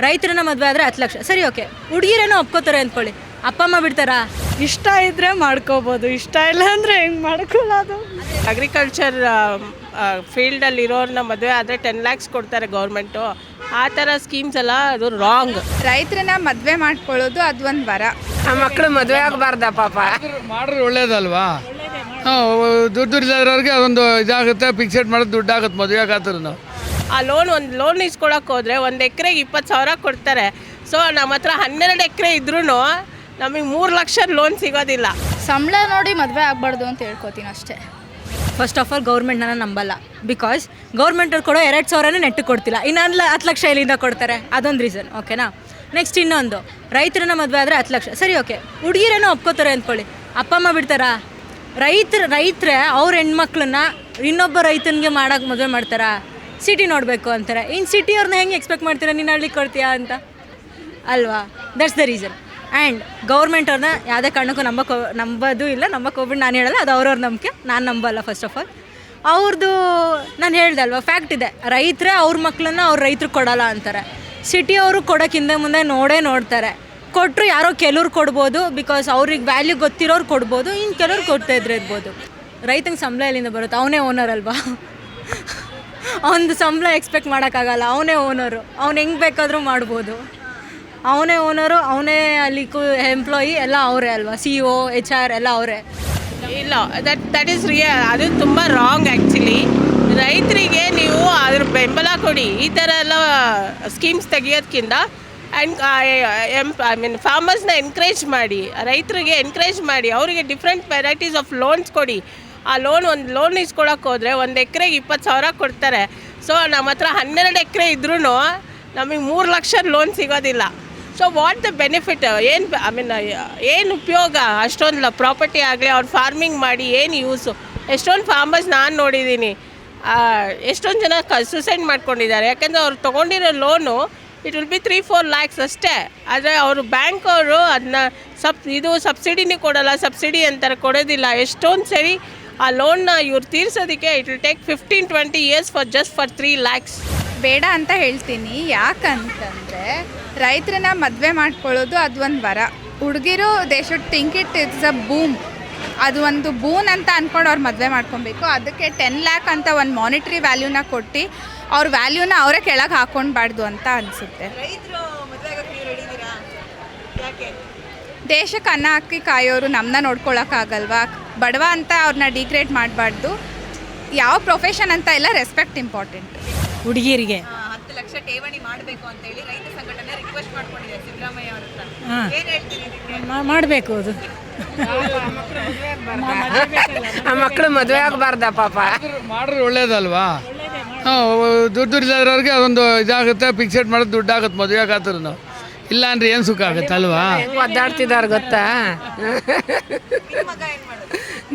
ರೈತರನ್ನ ಮದುವೆ ಆದರೆ 10 ಲಕ್ಷ ಸರಿ ಓಕೆ, ಹುಡುಗಿರೇನೋ ಒಪ್ಕೋತಾರೆ ಅಂದ್ಕೊಳ್ಳಿ, ಅಪ್ಪ ಅಮ್ಮ ಬಿಡ್ತಾರಾ? ಇಷ್ಟ ಇದ್ದರೆ ಮಾಡ್ಕೋಬೋದು, ಇಷ್ಟ ಇಲ್ಲ ಅಂದರೆ ಹೆಂಗೆ ಮಾಡ್ಕೊಳ್ಳೋದು? ಅಗ್ರಿಕಲ್ಚರ್ ಫೀಲ್ಡಲ್ಲಿ ಇರೋರನ್ನ ಮದುವೆ ಆದರೆ 10 ಲ್ಯಾಕ್ಸ್ ಕೊಡ್ತಾರೆ ಗೌರ್ಮೆಂಟು. ಆ ಥರ ಸ್ಕೀಮ್ಸ್ ಎಲ್ಲ ಅದು ರಾಂಗ್. ರೈತರನ್ನ ಮದುವೆ ಮಾಡ್ಕೊಳ್ಳೋದು ಅದು ಒಂದು ವರ. ಆ ಮಕ್ಕಳು ಮದುವೆ ಆಗಬಾರ್ದ ಪಾಪ. ಮಾಡಿದ್ರೆ ಒಳ್ಳೇದಲ್ವಾ? ದುಡ್ಡು ಇರೋರಿಗೆ ಒಂದು ಇದಾಗುತ್ತೆ, ಫಿಕ್ಸೆಡ್ ಮಾಡೋದು ದುಡ್ಡು ಆಗುತ್ತೆ ಮದುವೆ ಆಗತ್ರೂ. ಆ ಒಂದು ಲೋನ್ ಇಸ್ಕೊಳಕ್ಕೆ ಹೋದರೆ 1 ಎಕರೆಗೆ 20,000 ಕೊಡ್ತಾರೆ. ಸೊ ನಮ್ಮ ಹತ್ರ 12 ಎಕರೆ ಇದ್ರೂ ನಮಗೆ 3 ಲಕ್ಷ ಲೋನ್ ಸಿಗೋದಿಲ್ಲ. ಸಂಬಳ ನೋಡಿ ಮದುವೆ ಆಗಬಾರ್ದು ಅಂತ ಹೇಳ್ಕೊತೀನಿ ಅಷ್ಟೇ. ಫಸ್ಟ್ ಆಫ್ ಆಲ್ ಗೌರ್ಮೆಂಟ್ನ ನಂಬಲ್ಲ, ಬಿಕಾಸ್ ಗೌರ್ಮೆಂಟವ್ರು ಕೊಡೋ 2,000 ನೆಟ್ಟಿಗೆ ಕೊಡ್ತಿಲ್ಲ, ಇನ್ನು 10 ಲಕ್ಷ ಎಲ್ಲಿಂದ ಕೊಡ್ತಾರೆ? ಅದೊಂದು ರೀಸನ್. ಓಕೆನಾ? ನೆಕ್ಸ್ಟ್ ಇನ್ನೊಂದು, ರೈತರನ್ನ ಮದುವೆ ಆದರೆ 10 ಲಕ್ಷ ಸರಿ ಓಕೆ, ಹುಡುಗಿರೇನೋ ಒಪ್ಕೋತಾರೆ ಅಂದ್ಕೊಳ್ಳಿ, ಅಪ್ಪ ಅಮ್ಮ ಬಿಡ್ತಾರಾ? ರೈತರೇ ಅವ್ರ ಹೆಣ್ಮಕ್ಳನ್ನ ಇನ್ನೊಬ್ಬ ರೈತನಿಗೆ ಮಾಡೋಕೆ ಮದುವೆ ಮಾಡ್ತಾರಾ? ಸಿಟಿ ನೋಡಬೇಕು ಅಂತಾರೆ. ಇನ್ನು ಸಿಟಿಯವ್ರನ್ನ ಹೆಂಗೆ ಎಕ್ಸ್ಪೆಕ್ಟ್ ಮಾಡ್ತೀರಾ ನೀನು ಹಳ್ಳಿಗೆ ಕೊಡ್ತೀಯಾ ಅಂತ ಅಲ್ವಾ? That's the reason. ಆ್ಯಂಡ್ ಗೌರ್ಮೆಂಟವ್ರನ್ನ ಯಾವುದೇ ಕಾರಣಕ್ಕೂ ನಂಬೋದು ಇಲ್ಲ, ನಂಬಕ್ಕೆ ಹೋಗ್ಬಿಟ್ಟು ನಾನು ಹೇಳಲ್ಲ, ಅದು ಅವ್ರವ್ರ ನಂಬಿಕೆ, ನಾನು ನಂಬಲ್ಲ. ಫಸ್ಟ್ ಆಫ್ ಆಲ್ ಅವ್ರದ್ದು ನಾನು ಹೇಳ್ದೆ ಅಲ್ವಾ, ಫ್ಯಾಕ್ಟ್ ಇದೆ, ರೈತರೇ ಅವ್ರ ಮಕ್ಕಳನ್ನ ಅವ್ರು ರೈತರು ಕೊಡಲ್ಲ ಅಂತಾರೆ. ಸಿಟಿಯವರು ಕೊಡೋಕ್ಕಿಂತ ಮುಂದೆ ನೋಡ್ತಾರೆ. ಕೊಟ್ಟರು ಯಾರೋ ಕೆಲವ್ರು ಕೊಡ್ಬೋದು, ಬಿಕಾಸ್ ಅವ್ರಿಗೆ ವ್ಯಾಲ್ಯೂ ಗೊತ್ತಿರೋರು ಕೊಡ್ಬೋದು, ಇನ್ನು ಕೆಲವ್ರು ಕೊಡ್ತಾ ಇರ್ಬೋದು. ರೈತಂಗೆ ಸಂಬಳ ಎಲ್ಲಿಂದ ಬರುತ್ತೆ? ಅವನೇ ಓನರ್ ಅಲ್ವಾ? ಅವನದು ಸಂಬಳ ಎಕ್ಸ್ಪೆಕ್ಟ್ ಮಾಡೋಕ್ಕಾಗಲ್ಲ, ಅವನೇ ಓನರು, ಅವ್ನು ಹೆಂಗೆ ಬೇಕಾದರೂ ಮಾಡ್ಬೋದು. ಅವನೇ ಓನರು, ಅವನೇ ಅಲ್ಲಿ ಎಂಪ್ಲಾಯಿ ಎಲ್ಲ ಅವರೇ ಅಲ್ವಾ? CEO HR ಎಲ್ಲ ಅವರೇ. ಇಲ್ಲ, ದಟ್ ಈಸ್ ಅದು ತುಂಬ ರಾಂಗ್ ಆ್ಯಕ್ಚುಲಿ. ರೈತರಿಗೆ ನೀವು ಅದ್ರ ಬೆಂಬಲ ಕೊಡಿ. ಈ ಥರ ಎಲ್ಲ ಸ್ಕೀಮ್ಸ್ ತೆಗಿಯೋದ್ಕಿಂತ ಫಾರ್ಮರ್ಸ್ನ ಎನ್ಕರೇಜ್ ಮಾಡಿ, ರೈತರಿಗೆ ಎನ್ಕರೇಜ್ ಮಾಡಿ, ಅವರಿಗೆ ಡಿಫ್ರೆಂಟ್ ವೆರೈಟೀಸ್ ಆಫ್ ಲೋನ್ಸ್ ಕೊಡಿ. ಆ ಒಂದು ಲೋನ್ ಇಸ್ಕೊಳಕ್ಕೆ ಹೋದರೆ 1 ಎಕರೆಗೆ 20,000 ಕೊಡ್ತಾರೆ. ಸೊ ನಮ್ಮ ಹತ್ರ 12 ಎಕರೆ ಇದ್ರೂ ನಮಗೆ 3 ಲಕ್ಷ ಲೋನ್ ಸಿಗೋದಿಲ್ಲ. So what the benefit? ಏನು ಉಪಯೋಗ? ಅಷ್ಟೊಂದು ಪ್ರಾಪರ್ಟಿ ಆಗಲಿ ಅವ್ರು ಫಾರ್ಮಿಂಗ್ ಮಾಡಿ ಏನು ಯೂಸು? ಎಷ್ಟೊಂದು ಫಾರ್ಮರ್ಸ್ ನಾನು ನೋಡಿದ್ದೀನಿ, ಎಷ್ಟೊಂದು ಜನ ಸೂಸೈಡ್ ಮಾಡ್ಕೊಂಡಿದ್ದಾರೆ. ಯಾಕೆಂದರೆ ಅವ್ರು ತೊಗೊಂಡಿರೋ loan it will be 3-4 lakhs ಅಷ್ಟೇ. ಆದರೆ ಅವರು ಬ್ಯಾಂಕವರು ಅದನ್ನ ಸಬ್ಸಿಡಿನೇ ಕೊಡಲ್ಲ, ಸಬ್ಸಿಡಿ ಅಂತಾರೆ, ಕೊಡೋದಿಲ್ಲ. ಎಷ್ಟೊಂದು ಸರಿ ಆ ಲೋನ್ನ ಇವ್ರು ತೀರ್ಸೋದಕ್ಕೆ it will take 15-20 years for 3 lakhs. ಬೇಡ ಅಂತ ಹೇಳ್ತೀನಿ. ಯಾಕಂತಂದರೆ ರೈತರನ್ನ ಮದುವೆ ಮಾಡ್ಕೊಳ್ಳೋದು ಅದು ಒಂದು ವರ. ಹುಡುಗಿರು they should think it's a boom. ಅದು ಒಂದು ಬೂನ್ ಅಂತ ಅಂದ್ಕೊಂಡು ಅವ್ರು ಮದುವೆ ಮಾಡ್ಕೊಬೇಕು. ಅದಕ್ಕೆ 10 ಲ್ಯಾಕ್ ಅಂತ ಒಂದು ಮಾನಿಟ್ರಿ ವ್ಯಾಲ್ಯೂನ ಕೊಟ್ಟು ಅವ್ರ ವ್ಯಾಲ್ಯೂನ ಅವರೇ ಕೆಳಗೆ ಹಾಕ್ಕೊಳ್ಬಾರ್ದು ಅಂತ ಅನಿಸುತ್ತೆ. ದೇಶಕ್ಕೆ ಅನ್ನ ಹಾಕಿ ಕಾಯೋರು ನಮ್ಮನ್ನ ನೋಡ್ಕೊಳಕ್ಕಾಗಲ್ವಾ? ಬಡವ ಅಂತ ಅವ್ರನ್ನ ಡಿಗ್ರೇಡ್ ಮಾಡಬಾರ್ದು. ಯಾವ ಪ್ರೊಫೆಷನ್ ಅಂತ ಇಲ್ಲ, ರೆಸ್ಪೆಕ್ಟ್ ಇಂಪಾರ್ಟೆಂಟ್. ಹುಡುಗಿರಿಗೆ 10 ಲಕ್ಷ ಠೇವಣಿ ಮಾಡಬೇಕು ಅಂತ ಹೇಳಿ ರೈತ ಸಂಘಟನೆ ರಿಕ್ವೆಸ್ಟ್ ಮಾಡ್ಕೊಂಡಿದೆ ಸಿದ್ದರಾಮಯ್ಯ ಅವ್ರ ಹತ್ರ. ಏನು ಹೇಳ್ತೀರಿ ಇದಕ್ಕೆ? ಮಾಡಬೇಕು. ಅದು ಆ ಮಕ್ಕಳು ಮದುವೆ ಆಗಬಾರ್ದ ಪಾಪ. ಮಾಡಿದ್ರೆ ಒಳ್ಳೇದಲ್ವಾ? ದುಡ್ಡು ಇರೋರಿಗೆ ಒಂದು ಇದಾಗುತ್ತೆ, ಫಿಕ್ಸೆಡ್ ಮಾಡೋದು ದುಡ್ಡು ಆಗುತ್ತೆ ಮದುವೆ ಆಗತ್ರೂ. ಇಲ್ಲ ಅಂದರೆ ಏನು ಸುಖ ಆಗುತ್ತೆ ಅಲ್ವಾ? ಒದ್ದಾಡ್ತಿದ್ದಾರೆ ಗೊತ್ತಾ?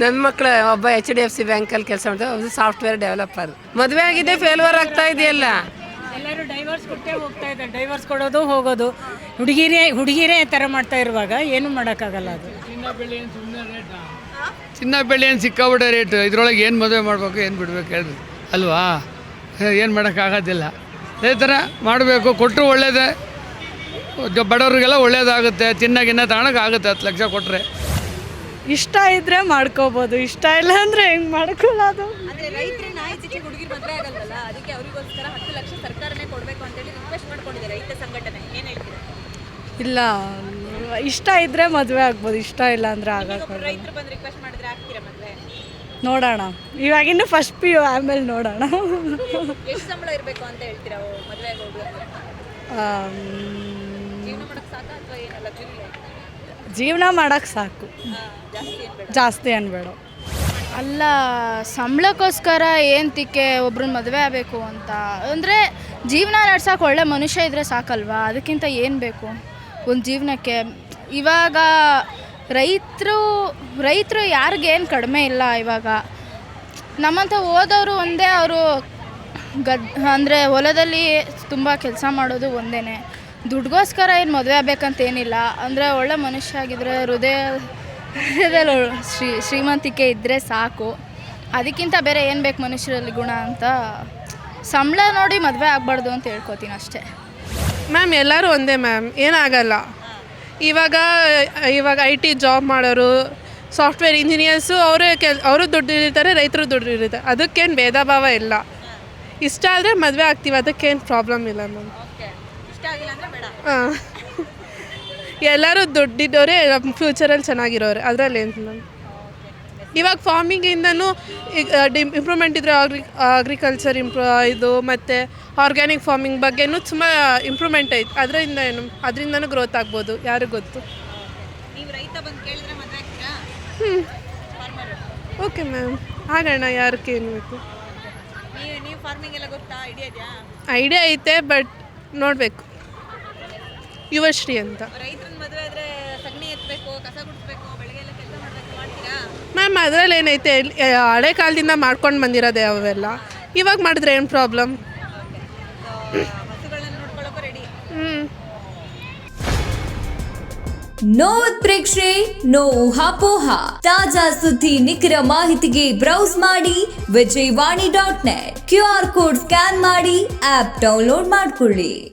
ನನ್ನ ಮಕ್ಕಳು ಒಬ್ಬ HDFC ಬ್ಯಾಂಕಲ್ಲಿ ಕೆಲಸ ಮಾಡ್ತಾರೆ, ಸಾಫ್ಟ್ವೇರ್ ಡೆವಲಪರ್. ಮದುವೆ ಆಗಿದೆ, ಫೇಲ್ವರ್ ಆಗ್ತಾ ಇದೆಯಲ್ಲ. ಎಲ್ಲರೂ ಡೈವರ್ಸ್ ಕೊಟ್ಟೇ ಹೋಗ್ತಾ ಇದ್ದಾರೆ. ಡೈವರ್ಸ್ ಕೊಡೋದು ಹೋಗೋದು, ಹುಡುಗಿರೇ ಥರ ಮಾಡ್ತಾ ಇರುವಾಗ ಏನು ಮಾಡೋಕ್ಕಾಗಲ್ಲ. ಅದು ಚಿನ್ನ ಬೆಳ್ಳಿ ಏನು ಸಿಕ್ಕಾಬಿಟ್ಟೆ ರೇಟ್. ಇದ್ರೊಳಗೆ ಏನು ಮದುವೆ ಮಾಡಬೇಕು, ಏನು ಬಿಡಬೇಕು ಹೇಳ್ರಿ ಅಲ್ವಾ? ಏನು ಮಾಡೋಕ್ಕಾಗೋದಿಲ್ಲ. ಅದೇ ಥರ ಮಾಡಬೇಕು. ಕೊಟ್ಟರು ಒಳ್ಳೇದೇ, ಬಡವ್ರಿಗೆಲ್ಲ ಒಳ್ಳೇದಾಗುತ್ತೆ. ಚಿನ್ನ ತಗೊಳಕ್ಕಾಗುತ್ತೆ 10 ಲಕ್ಷ ಕೊಟ್ಟರೆ. ಇಷ್ಟ ಇದ್ದರೆ ಮಾಡ್ಕೋಬೋದು, ಇಷ್ಟ ಇಲ್ಲ ಅಂದರೆ ಹೆಂಗೆ ಮಾಡ್ಕೊಳ್ಳೋದು? ಅಂದ್ರೆ ರೈತರನ್ನ ಆಯ್ಕೆ ಹುಡುಗಿರು ಮದುವೆ ಆಗಲ್ವಲ್ಲ, ಅದಕ್ಕೆ ಅವರಿಗೋಸ್ಕರ 10 ಲಕ್ಷ ಸರ್ಕಾರನೇ ಕೊಡಬೇಕು ಅಂತ ಹೇಳಿ ರಿಕ್ವೆಸ್ಟ್ ಮಾಡ್ಕೊಂಡಿದೆ ರೈತ ಸಂಘಟನೆ. ಏನು ಹೇಳ್ತೀರಾ? ಇಲ್ಲ, ಇಷ್ಟ ಇದ್ದರೆ ಮದುವೆ ಆಗ್ಬೋದು, ಇಷ್ಟ ಇಲ್ಲ ಅಂದರೆ ಆಗೋಕ್ಕಾಗಲ್ಲ. ರೈತರು ಬಂದು ರಿಕ್ವೆಸ್ಟ್ ಮಾಡಿದ್ರೆ ಆಗ್ತೀರಾ ಮದುವೆ? ನೋಡೋಣ, ಇವಾಗಿನ್ನು ಫಸ್ಟ್ PU, ಆಮೇಲೆ ನೋಡೋಣ. ಎಷ್ಟು ಸಂಬಳ ಇರಬೇಕು ಅಂತ ಹೇಳ್ತೀರಾ ಮದುವೆಗೆ ಹೋಗುವಾಗ? ಜೀವನ ಮಾಡೋಕ್ಕೆ ಸಾಕಾ ಅಥವಾ ಏನಲ್ಲ? ಜೀವನ ಮಾಡೋಕ್ಕೆ ಸಾಕು, ಜಾಸ್ತಿ ಅನ್ಬೇಡ. ಅಲ್ಲ, ಸಂಬಳಕ್ಕೋಸ್ಕರ ಏನು ತಿಕ್ಕೆ ಒಬ್ರನ್ನ ಮದುವೆ ಆಗಬೇಕು ಅಂತ ಅಂದರೆ ಜೀವನ ನಡ್ಸೋಕೆ ಒಳ್ಳೆ ಮನುಷ್ಯ ಇದ್ದರೆ ಸಾಕಲ್ವಾ? ಅದಕ್ಕಿಂತ ಏನು ಬೇಕು ಒಂದು ಜೀವನಕ್ಕೆ? ಇವಾಗ ರೈತರು ಯಾರಿಗೇನು ಕಡಿಮೆ ಇಲ್ಲ. ಇವಾಗ ನಮ್ಮಂಥ ಓದೋರು ಒಂದೇ, ಅವರು ಅಂದರೆ ಹೊಲದಲ್ಲಿ ತುಂಬ ಕೆಲಸ ಮಾಡೋದು ಒಂದೇ. ದುಡ್ಗೋಸ್ಕರ ಏನು ಮದುವೆ ಆಗಬೇಕಂತೇನಿಲ್ಲ. ಅಂದರೆ ಒಳ್ಳೆ ಮನುಷ್ಯ ಆಗಿದ್ದರೆ ಹೃದಯದಲ್ಲಿ ಶ್ರೀಮಂತಿಕೆ ಇದ್ದರೆ ಸಾಕು. ಅದಕ್ಕಿಂತ ಬೇರೆ ಏನು ಬೇಕು ಮನುಷ್ಯರಲ್ಲಿ ಗುಣ ಅಂತ. ಸಂಬಳ ನೋಡಿ ಮದುವೆ ಆಗಬಾರ್ದು ಅಂತ ಹೇಳ್ಕೊತೀನಿ ಅಷ್ಟೇ. ಮ್ಯಾಮ್ ಎಲ್ಲರೂ ಒಂದೇ ಮ್ಯಾಮ್, ಏನಾಗಲ್ಲ. ಇವಾಗ ಐ ಟಿ ಜಾಬ್ ಮಾಡೋರು, ಸಾಫ್ಟ್ವೇರ್ ಇಂಜಿನಿಯರ್ಸು ಅವರು ದುಡ್ಡಿರ್ತಾರೆ, ರೈತರು ದುಡ್ಡಿರ್ತಾರೆ. ಅದಕ್ಕೇನು ಭೇದ ಭಾವ ಇಲ್ಲ. ಇಷ್ಟ ಆದರೆ ಮದುವೆ ಆಗ್ತೀವಿ, ಅದಕ್ಕೇನು ಪ್ರಾಬ್ಲಮ್ ಇಲ್ಲ ಮ್ಯಾಮ್. ಇಷ್ಟ ಆಗಿಲ್ಲ ಅಂದರೆ ಬೇಡ. ಹಾಂ, ಎಲ್ಲರೂ ದುಡ್ಡಿದ್ದವರೇ ಫ್ಯೂಚರಲ್ಲಿ ಚೆನ್ನಾಗಿರೋರು, ಅದರಲ್ಲಿ ಏನು ಮ್ಯಾಮ್. ಇವಾಗ ಫಾರ್ಮಿಂಗಿಂದನೂ ಇಂಪ್ರೂವ್ಮೆಂಟ್ ಇದ್ದರೆ ಅಗ್ರಿಕಲ್ಚರ್ ಇದು ಮತ್ತು ಆರ್ಗ್ಯಾನಿಕ್ ಫಾರ್ಮಿಂಗ್ ಬಗ್ಗೆನೂ ತುಂಬ ಇಂಪ್ರೂವ್ಮೆಂಟ್ ಐತೆ. ಅದರಿಂದನೂ ಗ್ರೋತ್ ಆಗ್ಬೋದು, ಯಾರಿಗೂ ಗೊತ್ತು. ನೀವು ರೈತ ಬಂದು ಕೇಳಿದ್ರೆ ಮದುವೆ ಆಗ್ತೀರಾ? ಫಾರ್ಮರ್. ಓಕೆ ಮ್ಯಾಮ್, ಆಗೋಣ, ಯಾರಕ್ಕೆ ಏನು ಬೇಕು. ನೀವು ಫಾರ್ಮಿಂಗ್ ಎಲ್ಲ ಗೊತ್ತಾ? ಐಡಿಯಾ ಇದೆಯಾ? ಐಡಿಯಾ ಐತೆ, ಬಟ್ ನೋಡಬೇಕು. ಯುವಶ್ರೀ ಅಂತ. ರೈತರನ್ನ ಮದುವೆ ಆದರೆ ಸಗಣಿ ಎತ್ತಬೇಕು, ಕಸ ಗುಡಿಸ್ಬೇಕು, ಬೆಳಗ್ಗೆ ಎಲ್ಲ ಕೆಲಸ ಮಾಡಬೇಕು, ಮಾಡ್ತೀರಾ? ಮ್ಯಾಮ್ ಅದರಲ್ಲಿ ಏನೈತೆ, ಹಳೆ ಕಾಲದಿಂದ ಮಾಡ್ಕೊಂಡು ಬಂದಿರೋದೆ ಅವೆಲ್ಲ. ಇವಾಗ ಮಾಡಿದ್ರೆ ಏನು ಪ್ರಾಬ್ಲಮ್? ಹಸುಗಳನ್ನ ನೋಡ್ಕೊಳ್ಳೋಕೆ ರೆಡಿ. ನೋ ಉತ್ಪ್ರೇಕ್ಷೆ, ನೋ ಊಹಾಪೋಹ. ತಾಜಾ ಸುದ್ದಿ ನಿಖರ ಮಾಹಿತಿಗೆ ಬ್ರೌಸ್ ಮಾಡಿ ವಿಜಯವಾಣಿ.net. QR ಕೋಡ್ ಸ್ಕ್ಯಾನ್ ಮಾಡಿ ಆಪ್ ಡೌನ್ಲೋಡ್ ಮಾಡ್ಕೊಳ್ಳಿ.